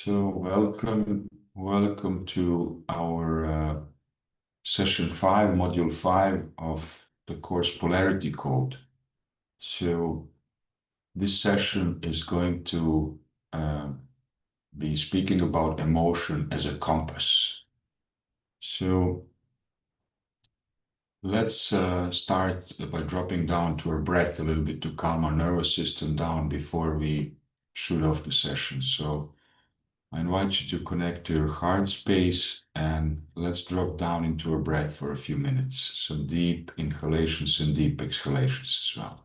So welcome to our session 5, module 5 of the course Polarity Code. So this session is going to be speaking about emotion as a compass. So let's start by dropping down to our breath a little bit to calm our nervous system down before we shoot off the session. So I invite you to connect to your heart space and let's drop down into a breath for a few minutes. Some deep inhalations and deep exhalations as well.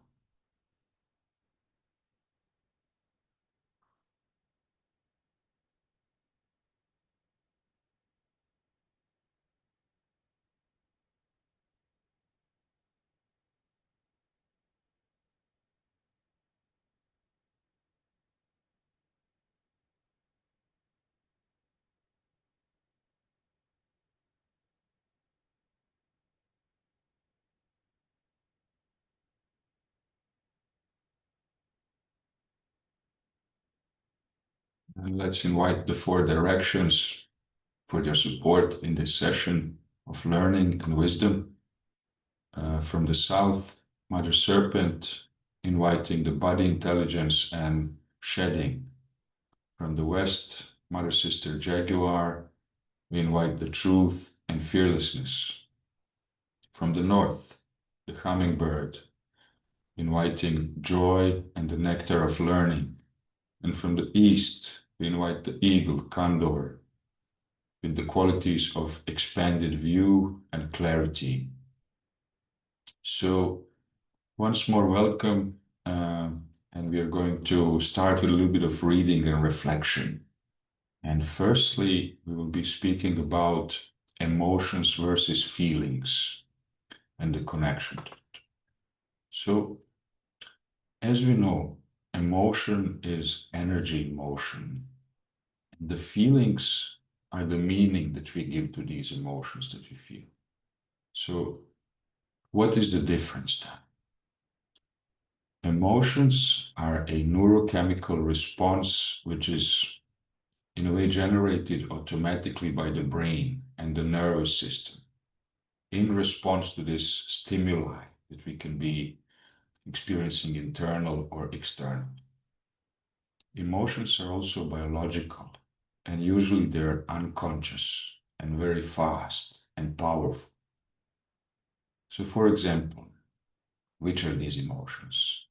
And let's invite the 4 directions for their support in this session of learning and wisdom. From the south, Mother Serpent, inviting the body intelligence and shedding. From the west, Mother Sister Jaguar, we invite the truth and fearlessness. From the north, the hummingbird, inviting joy and the nectar of learning. And from the east, we invite the eagle, condor, with the qualities of expanded view and clarity. So once more, welcome. And we are going to start with a little bit of reading and reflection. And firstly, we will be speaking about emotions versus feelings and the connection. So, as we know, emotion is energy in motion. The feelings are the meaning that we give to these emotions that we feel. So, what is the difference then? Emotions are a neurochemical response which is, in a way, generated automatically by the brain and the nervous system in response to this stimuli that we can be experiencing internal or external. Emotions are also biological, and usually they're unconscious and very fast and powerful. So, for example, which are these emotions?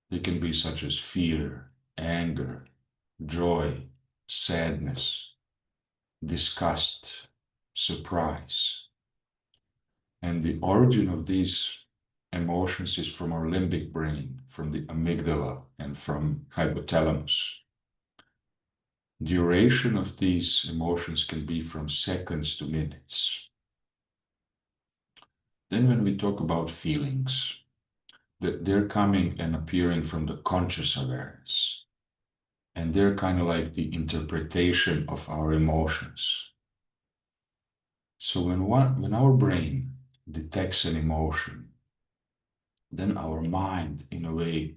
They can be such as fear, anger, joy, sadness, disgust, surprise. And the origin of these emotions is from our limbic brain, from the amygdala, and from hypothalamus. Duration of these emotions can be from seconds to minutes. Then when we talk about feelings, they're coming and appearing from the conscious awareness. And they're kind of like the interpretation of our emotions. So when our brain detects an emotion, then our mind, in a way,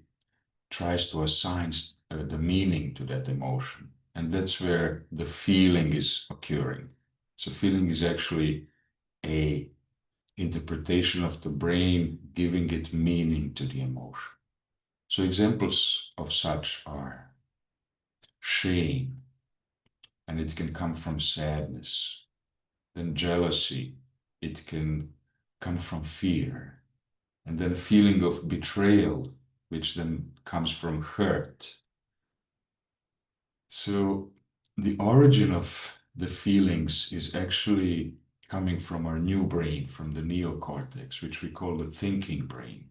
tries to assign the meaning to that emotion. And that's where the feeling is occurring. So feeling is actually a interpretation of the brain giving it meaning to the emotion. So examples of such are shame, and it can come from sadness. Then jealousy, it can come from fear. And then a feeling of betrayal, which then comes from hurt. So the origin of the feelings is actually coming from our new brain, from the neocortex, which we call the thinking brain.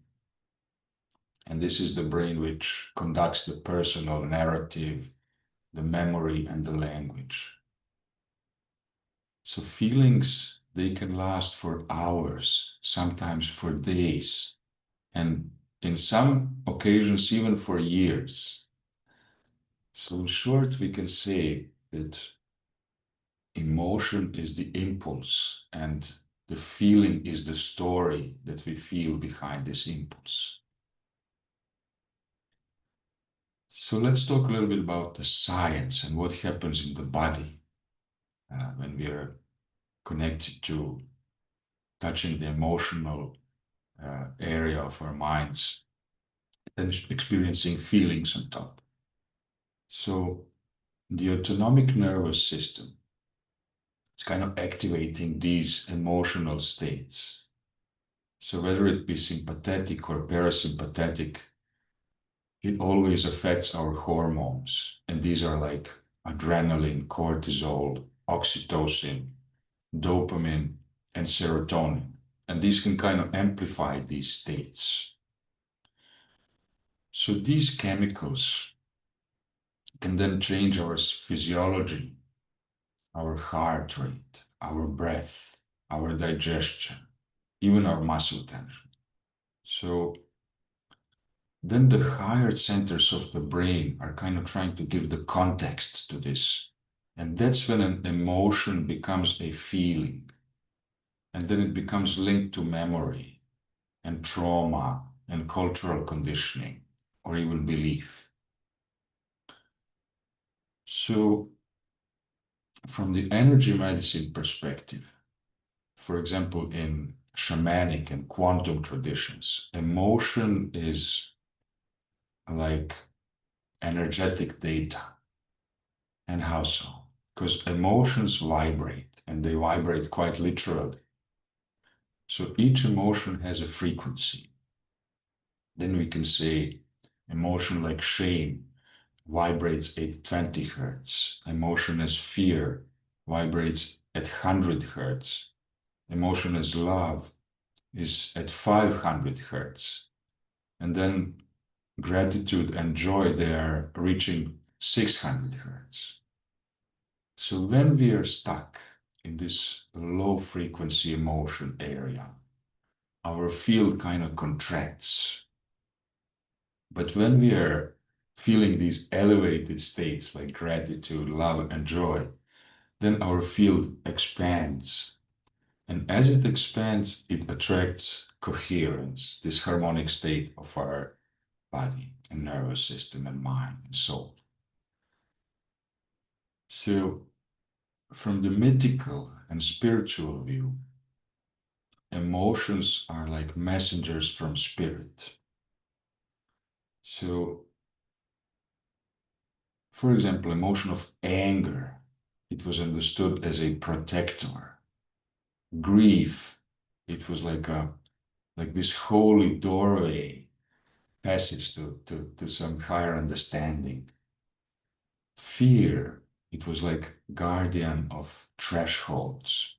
And this is the brain which conducts the personal narrative, the memory, and the language. So feelings, they can last for hours, sometimes for days, and in some occasions, even for years. So in short, we can say that emotion is the impulse and the feeling is the story that we feel behind this impulse. So let's talk a little bit about the science and what happens in the body when we are connected to touching the emotional area of our minds and experiencing feelings on top. So the autonomic nervous system is kind of activating these emotional states. So whether it be sympathetic or parasympathetic, it always affects our hormones. And these are like adrenaline, cortisol, oxytocin, dopamine, and serotonin. And these can kind of amplify these states. So these chemicals can then change our physiology, our heart rate, our breath, our digestion, even our muscle tension. So then the higher centers of the brain are kind of trying to give the context to this. And that's when an emotion becomes a feeling. And then it becomes linked to memory and trauma and cultural conditioning or even belief. So, from the energy medicine perspective, for example, in shamanic and quantum traditions, emotion is like energetic data. And how so? Because emotions vibrate and they vibrate quite literally. So each emotion has a frequency. Then we can say emotion like shame vibrates at 20 hertz. Emotion as fear vibrates at 100 hertz. Emotion as love is at 500 hertz. And then gratitude and joy, they are reaching 600 hertz. So when we are stuck in this low frequency emotion area, our field kind of contracts. But when we are feeling these elevated states like gratitude, love, and joy, then our field expands. And as it expands, it attracts coherence, this harmonic state of our body and nervous system and mind and soul. So, from the mythical and spiritual view, emotions are like messengers from spirit. So, for example, emotion of anger, it was understood as a protector. Grief, it was like this holy doorway passage to some higher understanding. Fear, it was like guardian of thresholds.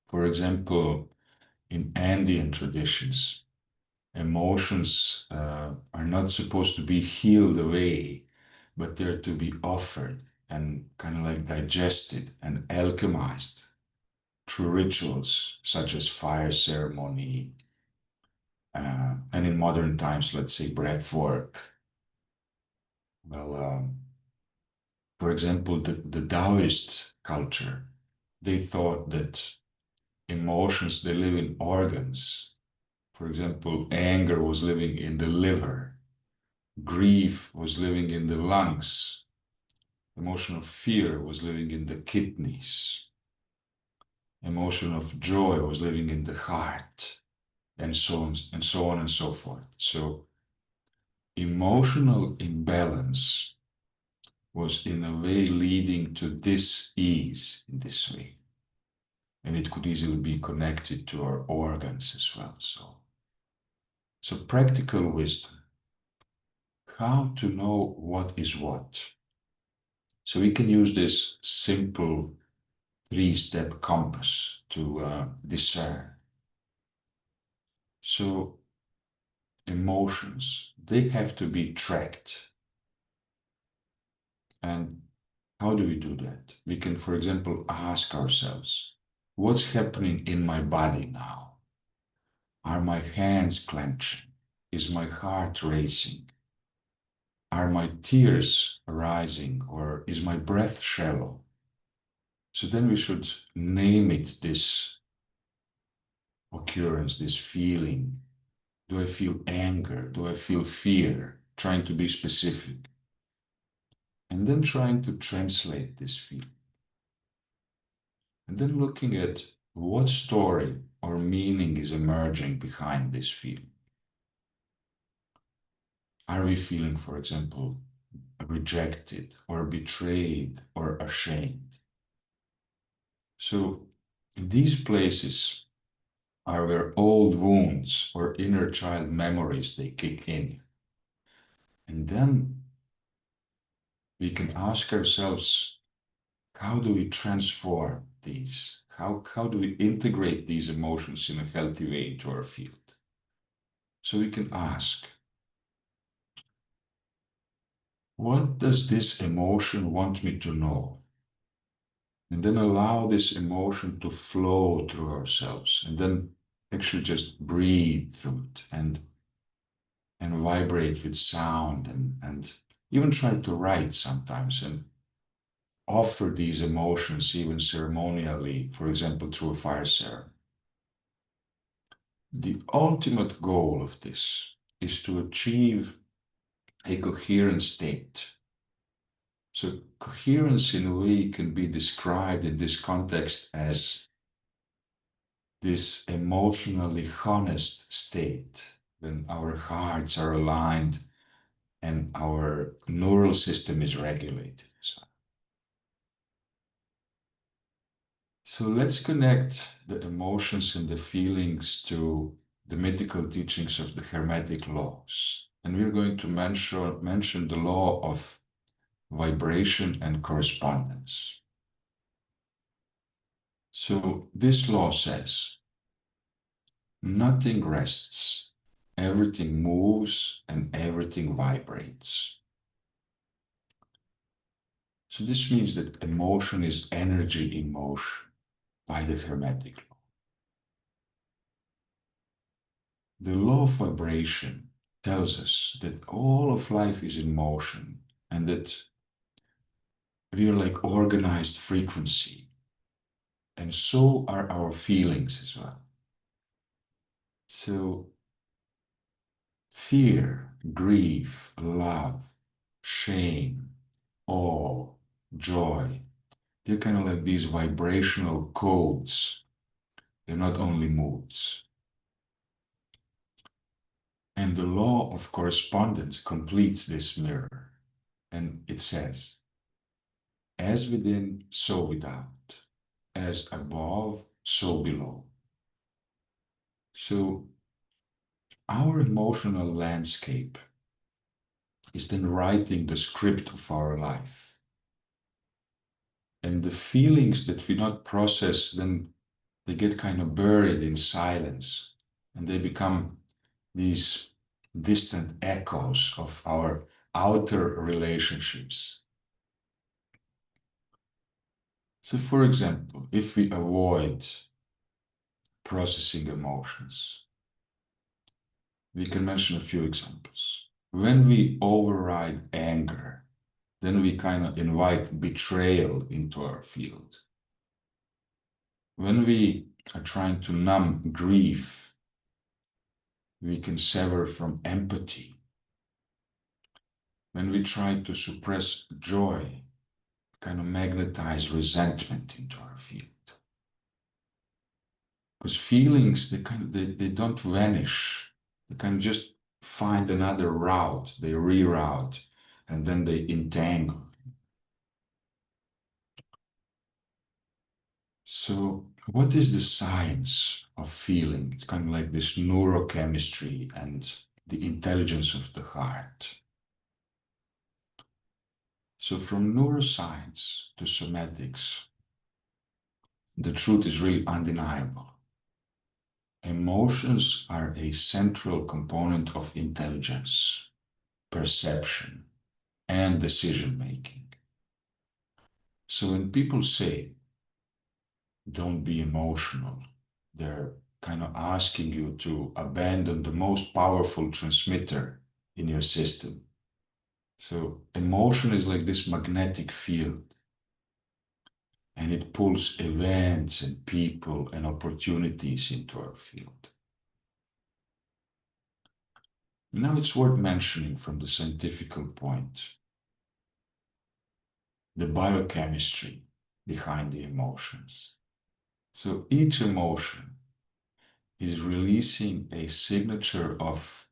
For example, in Andean traditions, emotions are not supposed to be healed away, but they're to be offered and kind of like digested and alchemized through rituals such as fire ceremony, and in modern times, let's say breath work. Well, for example, the Taoist culture, they thought that emotions, they live in organs. For example, anger was living in the liver, grief was living in the lungs, emotion of fear was living in the kidneys, emotion of joy was living in the heart, and so on and so on and so forth. So emotional imbalance was in a way leading to dis-ease in this way. And it could easily be connected to our organs as well. So practical wisdom, how to know what is what. So we can use this simple three-step compass to discern. So emotions, they have to be tracked. And how do we do that? We can, for example, ask ourselves, what's happening in my body now? Are my hands clenching? Is my heart racing? Are my tears arising, or is my breath shallow? So then we should name it, this occurrence, this feeling. Do I feel anger? Do I feel fear? trying to be specific, and then trying to translate this feeling. And then looking at what story or meaning is emerging behind this feeling. Are we feeling, for example, rejected or betrayed or ashamed? So these places are where old wounds or inner child memories, they kick in. And then we can ask ourselves, how do we transform these? How do we integrate these emotions in a healthy way into our field? So we can ask, what does this emotion want me to know? And then allow this emotion to flow through ourselves, and then actually just breathe through it and vibrate with sound, and even try to write sometimes and offer these emotions even ceremonially, for example, through a fire ceremony. The ultimate goal of this is to achieve a coherent state. So coherence in a way can be described in this context as this emotionally honest state when our hearts are aligned and our neural system is regulated. So let's connect the emotions and the feelings to the mythical teachings of the Hermetic laws. And we're going to mention the law of vibration and correspondence. So this law says, nothing rests, everything moves and everything vibrates. So this means that emotion is energy in motion by the Hermetic law. The law of vibration tells us that all of life is in motion and that we are like organized frequency. And so are our feelings as well. So fear, grief, love, shame, awe, joy, they're kind of like these vibrational codes. They're not only moods. And the law of correspondence completes this mirror. And it says, as within, so without. As above, so below. So our emotional landscape is then writing the script of our life. And the feelings that we not process, then they get kind of buried in silence. And they become these distant echoes of our outer relationships. So for example, if we avoid processing emotions, we can mention a few examples. When we override anger, then we kind of invite betrayal into our field. When we are trying to numb grief, we can sever from empathy. When we try to suppress joy, kind of magnetize resentment into our field. Because feelings, they don't vanish. They can just find another route. They reroute, and then they entangle. So what is the science of feeling? It's kind of like this neurochemistry and the intelligence of the heart. So from neuroscience to somatics, the truth is really undeniable. Emotions are a central component of intelligence, perception, and decision making. So when people say, don't be emotional, they're kind of asking you to abandon the most powerful transmitter in your system. So emotion is like this magnetic field, and it pulls events and people and opportunities into our field. Now it's worth mentioning from the scientific point the biochemistry behind the emotions. So each emotion is releasing a signature of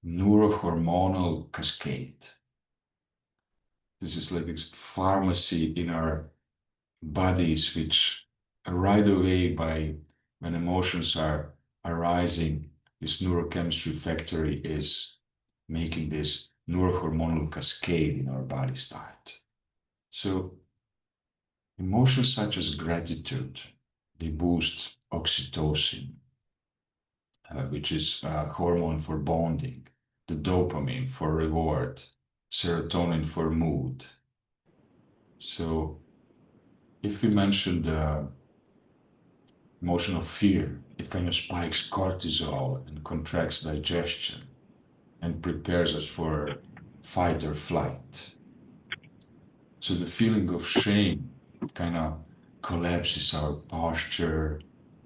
neurohormonal cascade. This is like this pharmacy in our bodies, which right away, by when emotions are arising, this neurochemistry factory is making this neurohormonal cascade in our body start. So emotions such as gratitude, they boost oxytocin, which is a hormone for bonding, the dopamine for reward, serotonin for mood. So if we mention the emotion of fear, it kind of spikes cortisol and contracts digestion and prepares us for fight or flight. So the feeling of shame kind of collapses our posture,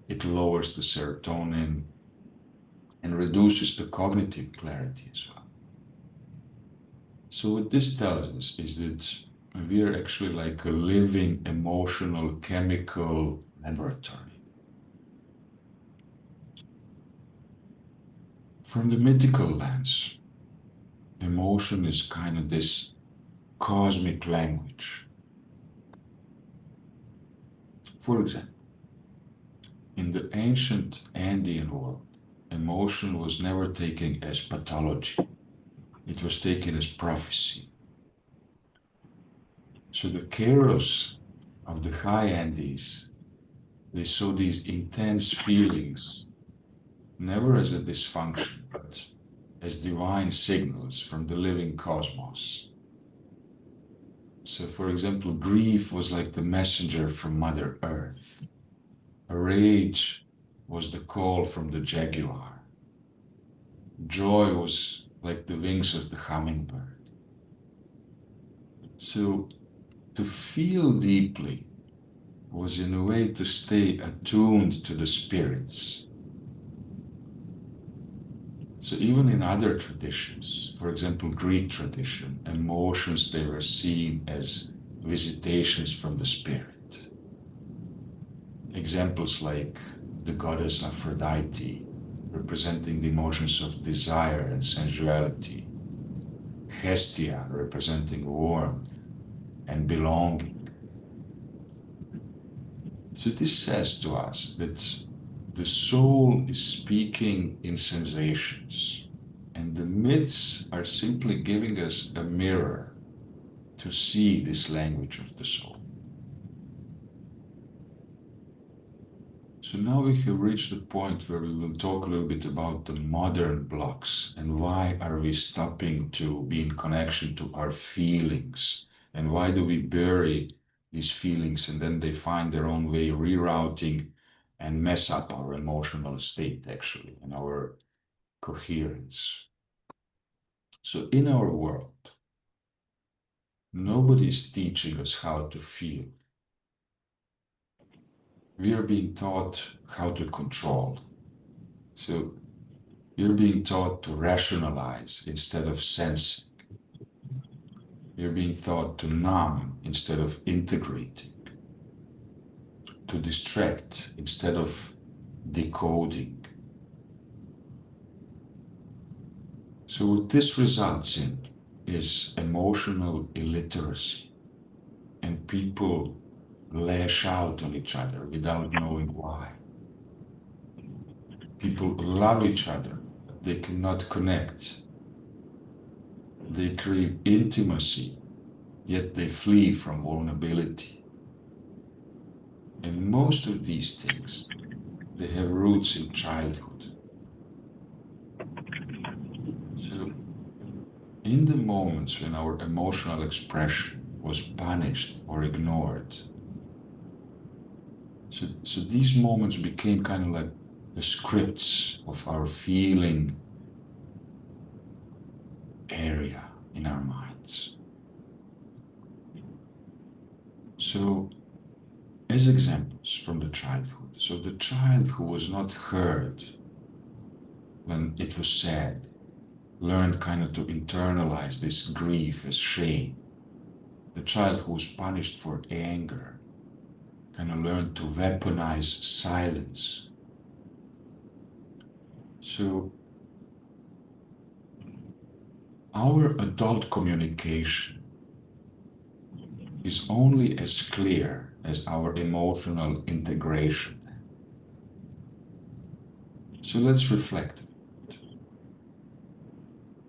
it lowers the serotonin and reduces the cognitive clarity as well. So what this tells us is that we are actually like a living emotional chemical laboratory. From the mythical lens, emotion is kind of this cosmic language. For example, in the ancient Andean world, emotion was never taken as pathology. It was taken as prophecy. So the Keros of the high Andes, they saw these intense feelings never as a dysfunction, but as divine signals from the living cosmos. So, for example, grief was like the messenger from Mother Earth. Rage was the call from the jaguar. Joy was like the wings of the hummingbird. So, to feel deeply was in a way to stay attuned to the spirits. So even in other traditions, for example, Greek tradition, emotions, they were seen as visitations from the spirit. Examples like the goddess Aphrodite, representing the emotions of desire and sensuality, Hestia, representing warmth and belonging. So this says to us that the soul is speaking in sensations, and the myths are simply giving us a mirror to see this language of the soul. So now we have reached the point where we will talk a little bit about the modern blocks and why are we stopping to be in connection to our feelings, and why do we bury these feelings and then they find their own way rerouting and mess up our emotional state actually and our coherence. So in our world, nobody is teaching us how to feel. We are being taught how to control. So you're being taught to rationalize instead of sensing. You're being taught to numb instead of integrating, to distract instead of decoding. So what this results in is emotional illiteracy, and people lash out on each other without knowing why. People love each other, but they cannot connect. They crave intimacy, yet they flee from vulnerability. And most of these things, they have roots in childhood. So in the moments when our emotional expression was punished or ignored, so these moments became kind of like the scripts of our feeling area in our minds. So as examples from the childhood, so the child who was not heard when it was said learned kind of to internalize this grief as shame. The child who was punished for anger kind of learned to weaponize silence. So our adult communication is only as clear as our emotional integration. So let's reflect.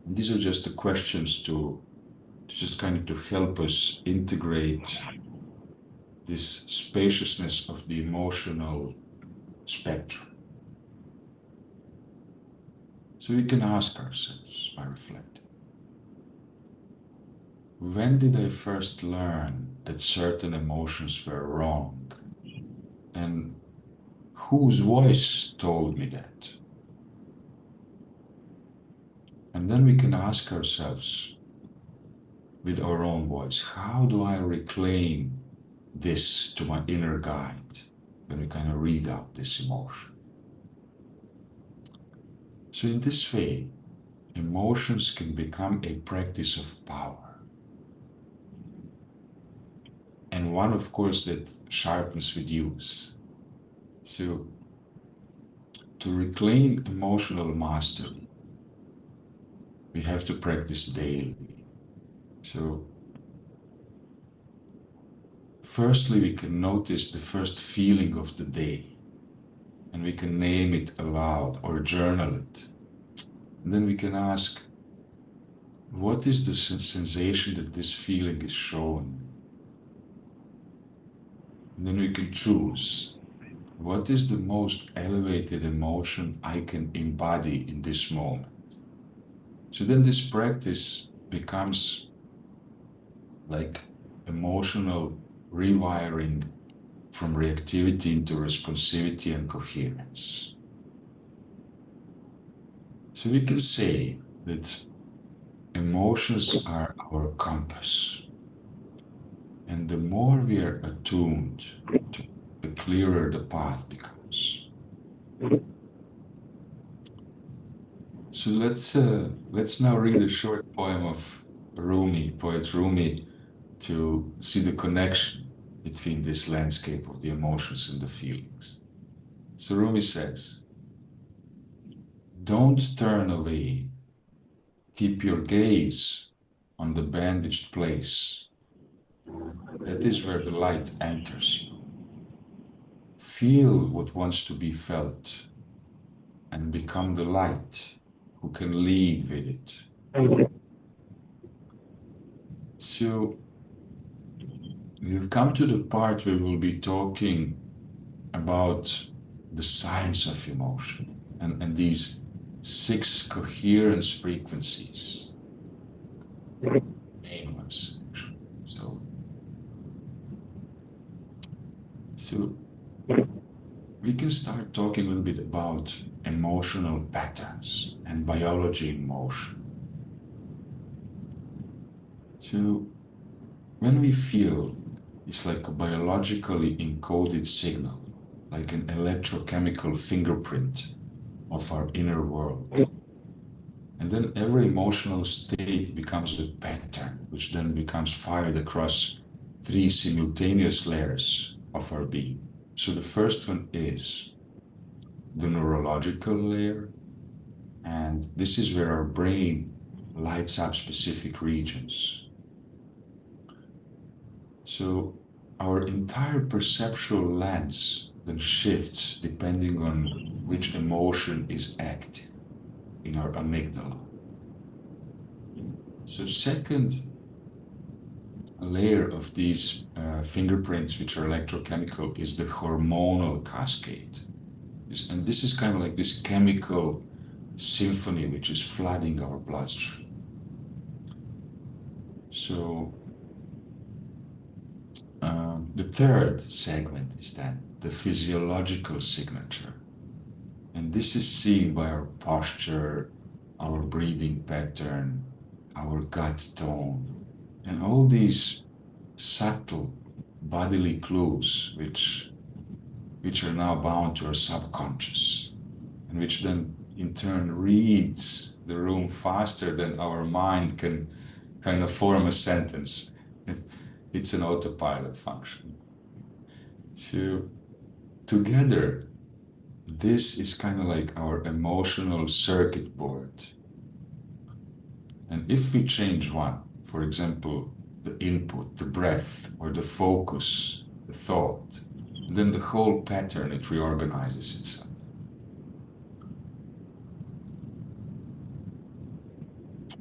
And these are just the questions to just kind of to help us integrate this spaciousness of the emotional spectrum. So we can ask ourselves by reflecting. When did I first learn that certain emotions were wrong? And whose voice told me that? And then we can ask ourselves with our own voice, how do I reclaim this to my inner guide when we kind of read out this emotion? So in this way, emotions can become a practice of power. And one, of course, that sharpens with use. So to reclaim emotional mastery, we have to practice daily. So firstly, we can notice the first feeling of the day, and we can name it aloud or journal it. And then we can ask, what is the sensation that this feeling is showing me? And then we can choose, what is the most elevated emotion I can embody in this moment? So then this practice becomes like emotional rewiring from reactivity into responsivity and coherence. So we can say that emotions are our compass. And the more we are attuned to, the clearer the path becomes. So let's now read a short poem of poet Rumi, to see the connection between this landscape of the emotions and the feelings. So Rumi says, don't turn away. Keep your gaze on the bandaged place. That is where the light enters you. Feel what wants to be felt and become the light who can lead with it. So we've come to the part where we'll be talking about the science of emotion and these 6 coherence frequencies, main ones. So we can start talking a little bit about emotional patterns and biology in motion. So when we feel, it's like a biologically encoded signal, like an electrochemical fingerprint of our inner world. And then every emotional state becomes a pattern, which then becomes fired across 3 simultaneous layers of our being. So the first one is the neurological layer, and this is where our brain lights up specific regions. So our entire perceptual lens then shifts depending on which emotion is active in our amygdala. So second layer of these fingerprints, which are electrochemical, is the hormonal cascade. And this is kind of like this chemical symphony which is flooding our bloodstream. So the third segment is then the physiological signature. And this is seen by our posture, our breathing pattern, our gut tone, and all these subtle bodily clues which are now bound to our subconscious, and which then in turn reads the room faster than our mind can kind of form a sentence. It's an autopilot function. So together, this is kind of like our emotional circuit board. And if we change one, for example, the input, the breath, or the focus, the thought, then the whole pattern, it reorganizes itself.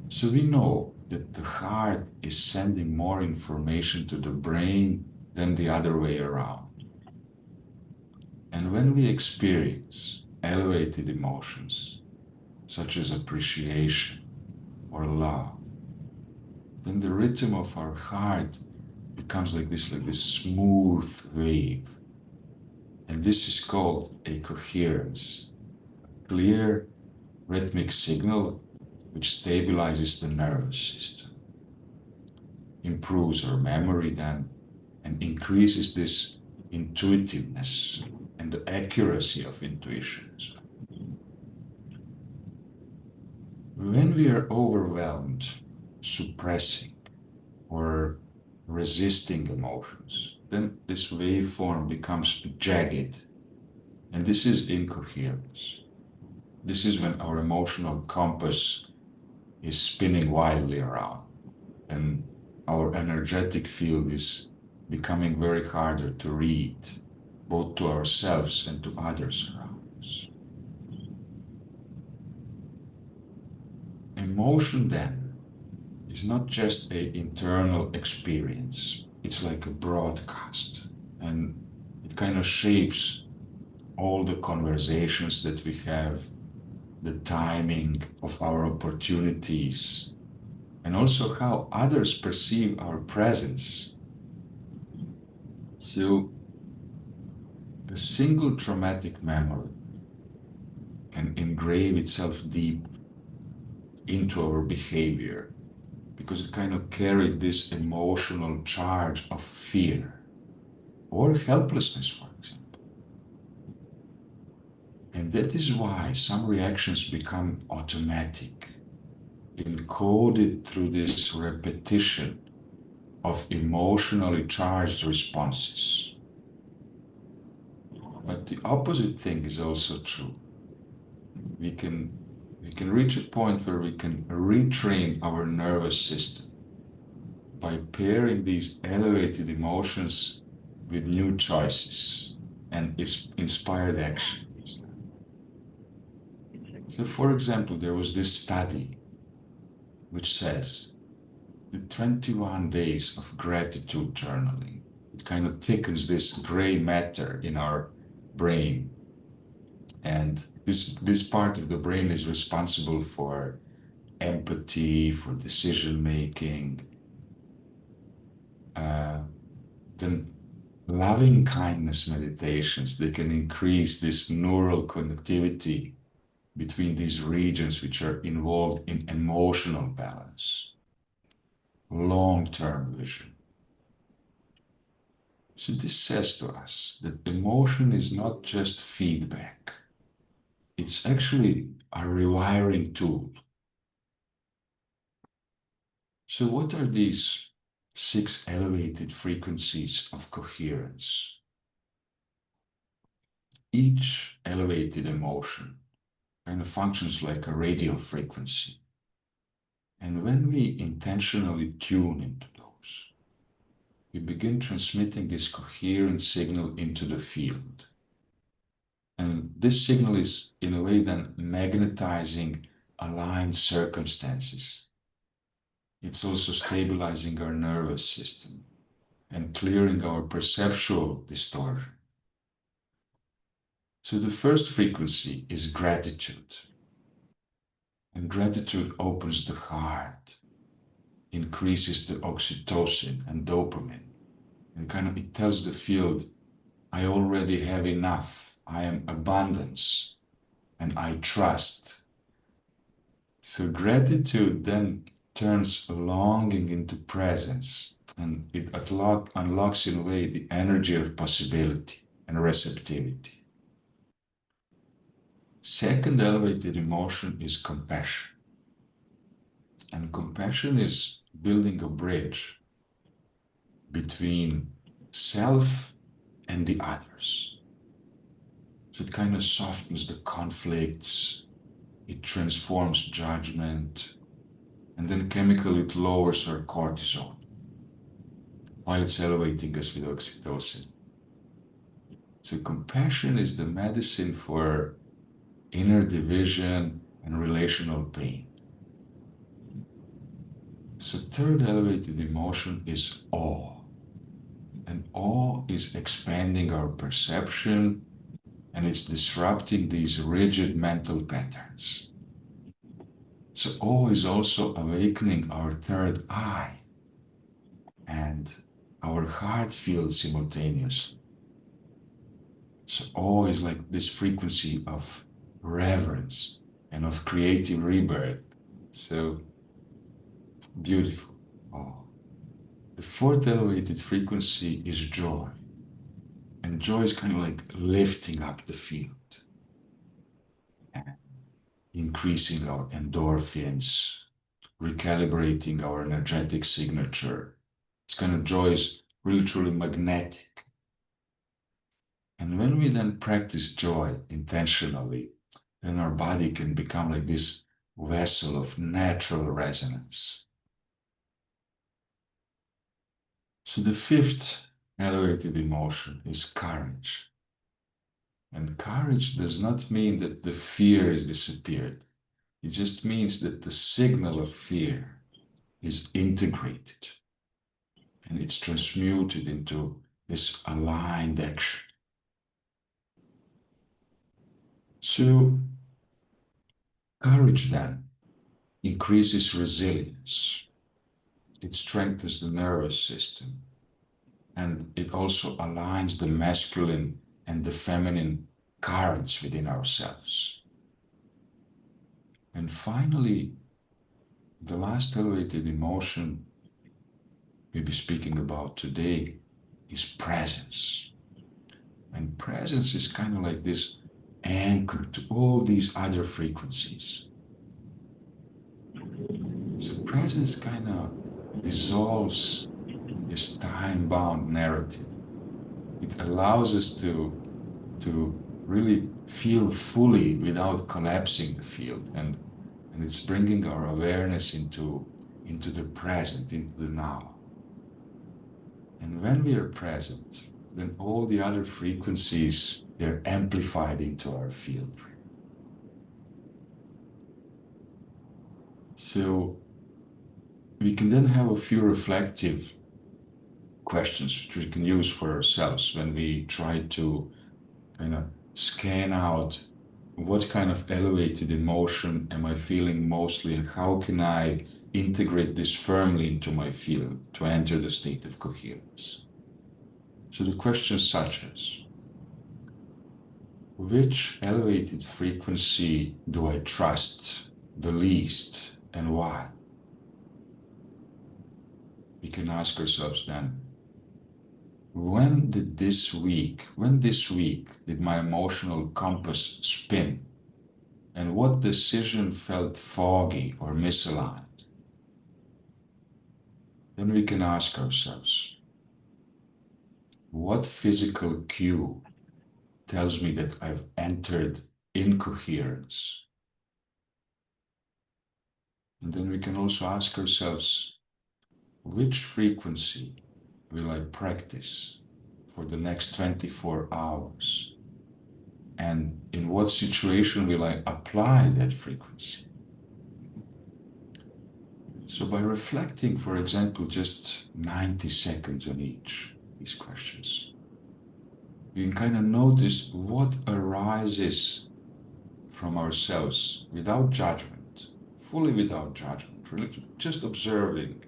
So we know that the heart is sending more information to the brain than the other way around. And when we experience elevated emotions, such as appreciation or love, then the rhythm of our heart becomes like this smooth wave. And this is called a coherence, clear rhythmic signal which stabilizes the nervous system, improves our memory then, and increases this intuitiveness and the accuracy of intuitions. When we are overwhelmed, suppressing, or resisting emotions, then this waveform becomes jagged, and this is incoherence. This is when our emotional compass is spinning wildly around, and our energetic field is becoming very harder to read, both to ourselves and to others around us. Emotion then is not just an internal experience, it's like a broadcast, and it kind of shapes all the conversations that we have, the timing of our opportunities, and also how others perceive our presence. So, the single traumatic memory can engrave itself deep into our behavior because it kind of carried this emotional charge of fear or helplessness, for example. And that is why some reactions become automatic, encoded through this repetition of emotionally charged responses. But the opposite thing is also true. We can reach a point where we can retrain our nervous system by pairing these elevated emotions with new choices and inspired actions. So, for example, there was this study which says the 21 days of gratitude journaling, it kind of thickens this gray matter in our brain. And this part of the brain is responsible for empathy, for decision making. Then loving kindness meditations, they can increase this neural connectivity between these regions which are involved in emotional balance, long-term vision. So this says to us that emotion is not just feedback. It's actually a rewiring tool. So what are these 6 elevated frequencies of coherence? Each elevated emotion kind of functions like a radio frequency. And when we intentionally tune into those, we begin transmitting this coherent signal into the field. And this signal is, in a way, then magnetizing aligned circumstances. It's also stabilizing our nervous system and clearing our perceptual distortion. So the first frequency is gratitude. And gratitude opens the heart, increases the oxytocin and dopamine, and kind of it tells the field, I already have enough, I am abundance, and I trust. So gratitude then turns longing into presence, and it unlocks in a way the energy of possibility and receptivity. Second elevated emotion is compassion. And compassion is building a bridge between self and the others. So it kind of softens the conflicts, it transforms judgment, and then chemically it lowers our cortisol while it's elevating us with oxytocin. So compassion is the medicine for inner division and relational pain. So third elevated emotion is awe. And awe is expanding our perception and it's disrupting these rigid mental patterns. So awe is also awakening our third eye and our heart field simultaneously. So awe is like this frequency of reverence and of creative rebirth. So beautiful. Awe. The fourth elevated frequency is joy. And joy is kind of like lifting up the field and increasing our endorphins, recalibrating our energetic signature. It's kind of joy is really truly magnetic. And when we then practice joy intentionally, then our body can become like this vessel of natural resonance. So the fifth elevated emotion is courage. And courage does not mean that the fear is disappeared. It just means that the signal of fear is integrated and it's transmuted into this aligned action. So courage then increases resilience. It strengthens the nervous system and it also aligns the masculine and the feminine currents within ourselves. And finally, the last elevated emotion we'll be speaking about today is presence. And presence is kind of like this anchor to all these other frequencies. So presence kind of dissolves this time-bound narrative. It allows us to really feel fully without collapsing the field. And it's bringing our awareness into the present, into the now. And when we are present, then all the other frequencies, they're amplified into our field. So we can then have a few reflective questions which we can use for ourselves when we try to kind of scan out what kind of elevated emotion am I feeling mostly and how can I integrate this firmly into my field to enter the state of coherence. So the questions such as, which elevated frequency do I trust the least and why? We can ask ourselves then, when this week did my emotional compass spin? And what decision felt foggy or misaligned? Then we can ask ourselves, what physical cue tells me that I've entered incoherence? And then we can also ask ourselves, which frequency will I practice for the next 24 hours? And in what situation will I apply that frequency? So by reflecting, for example, just 90 seconds on each of these questions, you can kind of notice what arises from ourselves without judgment, fully without judgment, really just observing.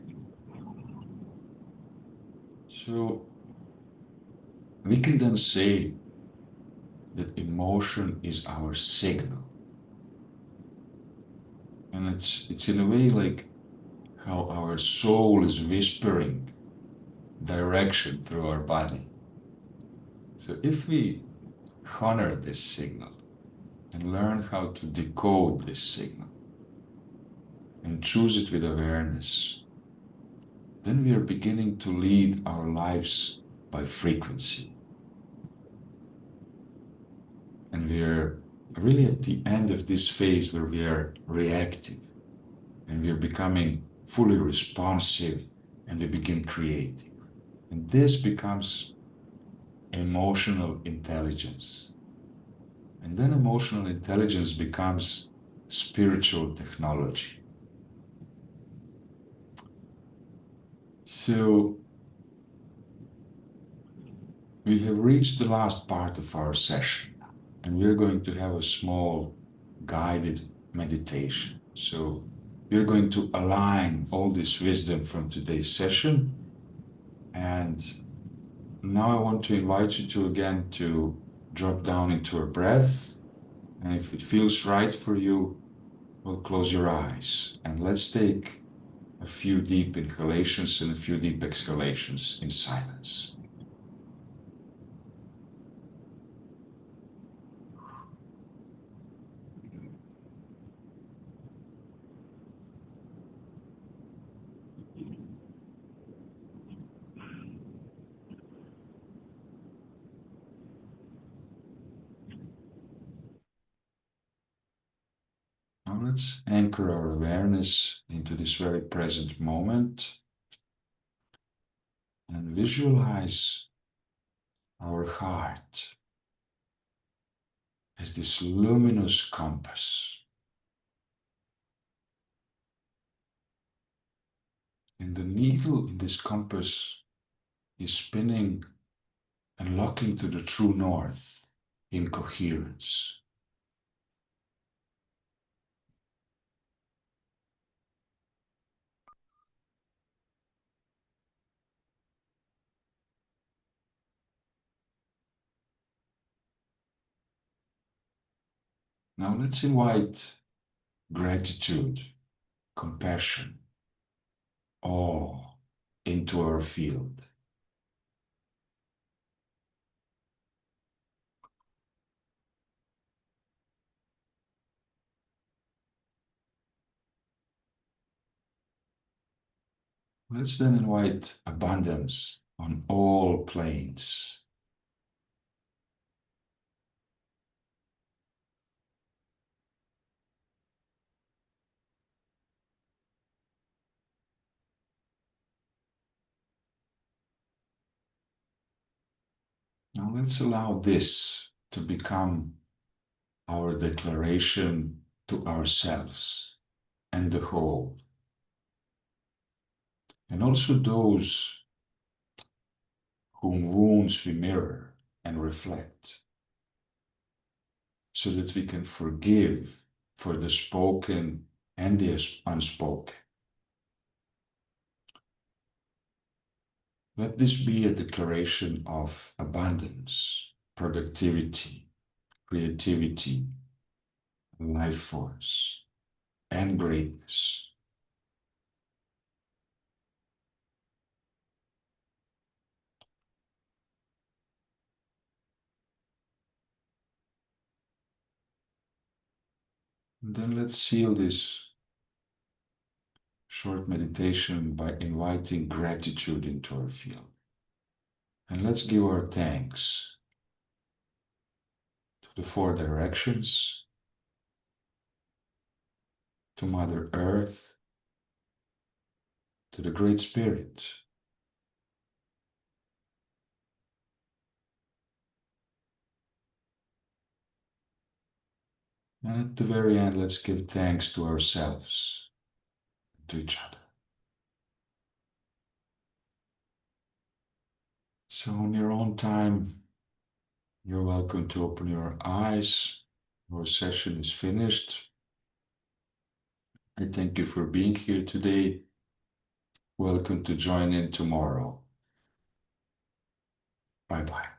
So we can then say that emotion is our signal. And it's in a way like how our soul is whispering direction through our body. So if we honor this signal and learn how to decode this signal and choose it with awareness, then we are beginning to lead our lives by frequency. And we're really at the end of this phase where we are reactive and we're becoming fully responsive and we begin creating. And this becomes emotional intelligence. And then emotional intelligence becomes spiritual technology. So we have reached the last part of our session, and we're going to have a small guided meditation. So we're going to align all this wisdom from today's session. And now I want to invite you to again to drop down into a breath. And if it feels right for you, well, close your eyes and let's take a few deep inhalations and a few deep exhalations in silence. Now let's anchor our awareness into this very present moment and visualize our heart as this luminous compass. And the needle in this compass is spinning and locking to the true north in coherence. Now let's invite gratitude, compassion, awe into our field. Let's then invite abundance on all planes. Now let's allow this to become our declaration to ourselves and the whole, and also those whom wounds we mirror and reflect, so that we can forgive for the spoken and the unspoken. Let this be a declaration of abundance, productivity, creativity, life force, and greatness. And then let's seal this short meditation by inviting gratitude into our field. And let's give our thanks to the four directions, to Mother Earth, to the Great Spirit, and at the very end, let's give thanks to ourselves, to each other. So in your own time, you're welcome to open your eyes. Our session is finished. I thank you for being here today. Welcome to join in tomorrow. Bye-bye.